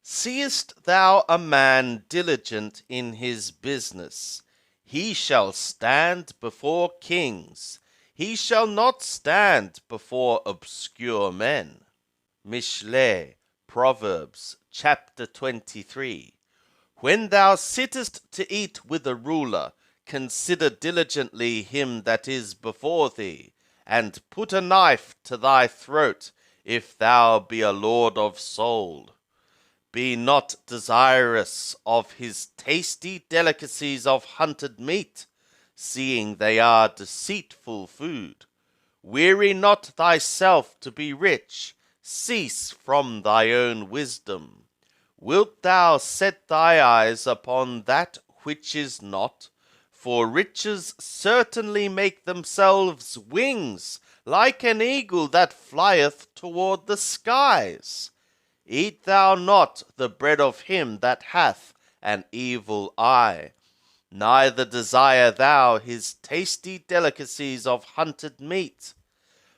Seest thou a man diligent in his business? He shall stand before kings. He shall not stand before obscure men. Mishle, Proverbs, chapter 23. When thou sittest to eat with a ruler, consider diligently him that is before thee, and put a knife to thy throat, if thou be a lord of soul. Be not desirous of his tasty delicacies of hunted meat, seeing they are deceitful food. Weary not thyself to be rich, cease from thy own wisdom. Wilt thou set thy eyes upon that which is not? For riches certainly make themselves wings, like an eagle that flieth toward the skies. Eat thou not the bread of him that hath an evil eye, neither desire thou his tasty delicacies of hunted meat.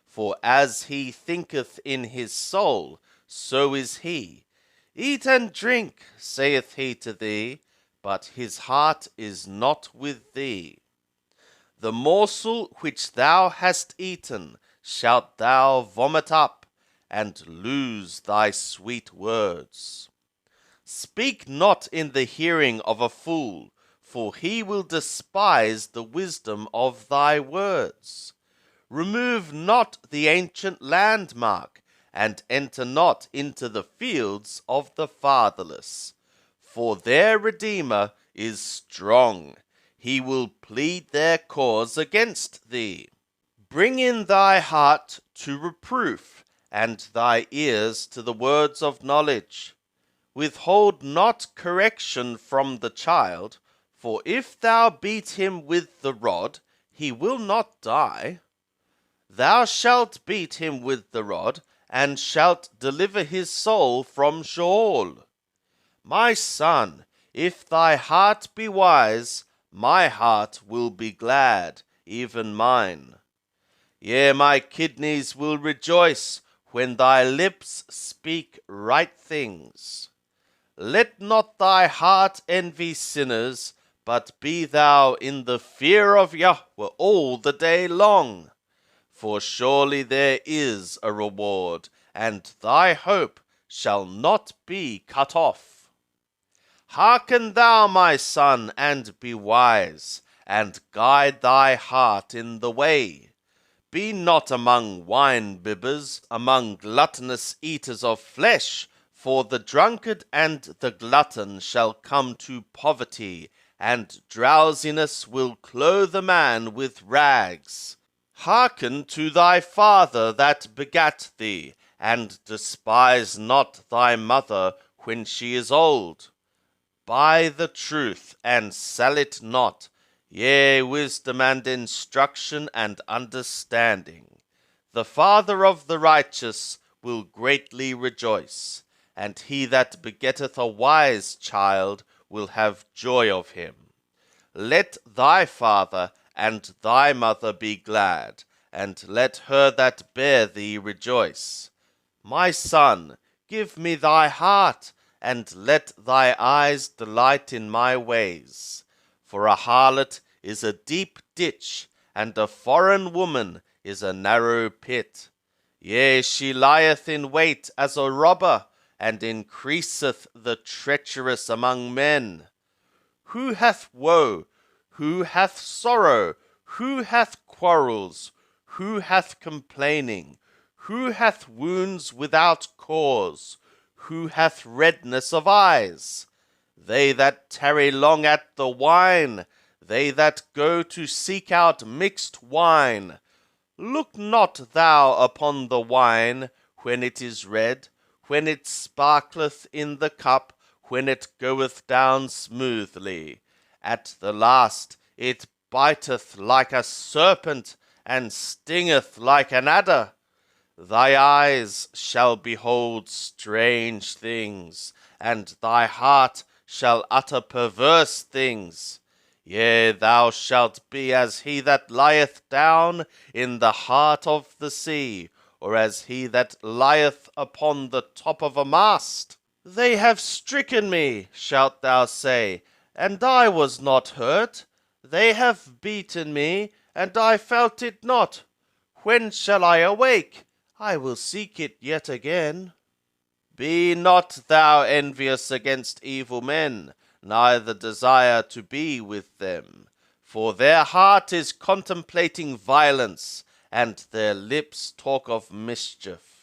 For as he thinketh in his soul, so is he. Eat and drink, saith he to thee, but his heart is not with thee. The morsel which thou hast eaten shalt thou vomit up, and lose thy sweet words. Speak not in the hearing of a fool, for he will despise the wisdom of thy words. Remove not the ancient landmark, and enter not into the fields of the fatherless. For their Redeemer is strong. He will plead their cause against thee. Bring in thy heart to reproof, and thy ears to the words of knowledge. Withhold not correction from the child, for if thou beat him with the rod, he will not die. Thou shalt beat him with the rod, and shalt deliver his soul from Sheol. My son, if thy heart be wise, my heart will be glad, even mine. Yea, my kidneys will rejoice when thy lips speak right things. Let not thy heart envy sinners, but be thou in the fear of Yahweh all the day long. For surely there is a reward, and thy hope shall not be cut off. Hearken thou, my son, and be wise, and guide thy heart in the way. Be not among wine-bibbers, among gluttonous eaters of flesh, for the drunkard and the glutton shall come to poverty, and drowsiness will clothe a man with rags. Hearken to thy father that begat thee, and despise not thy mother when she is old. Buy the truth, and sell it not, yea, wisdom and instruction and understanding. The father of the righteous will greatly rejoice, and he that begetteth a wise child will have joy of him. Let thy father and thy mother be glad, and let her that bare thee rejoice. My son, give me thy heart, and let thy eyes delight in my ways. For a harlot is a deep ditch, and a foreign woman is a narrow pit. Yea, she lieth in wait as a robber, and increaseth the treacherous among men. Who hath woe? Who hath sorrow? Who hath quarrels? Who hath complaining? Who hath wounds without cause? Who hath redness of eyes? They that tarry long at the wine, they that go to seek out mixed wine. Look not thou upon the wine when it is red, when it sparkleth in the cup, when it goeth down smoothly. At the last it biteth like a serpent, and stingeth like an adder. Thy eyes shall behold strange things, and thy heart shall utter perverse things. Yea, thou shalt be as he that lieth down in the heart of the sea, or as he that lieth upon the top of a mast. They have stricken me, shalt thou say, and I was not hurt. They have beaten me, and I felt it not. When shall I awake? I will seek it yet again. Be not thou envious against evil men, neither desire to be with them. For their heart is contemplating violence, and their lips talk of mischief.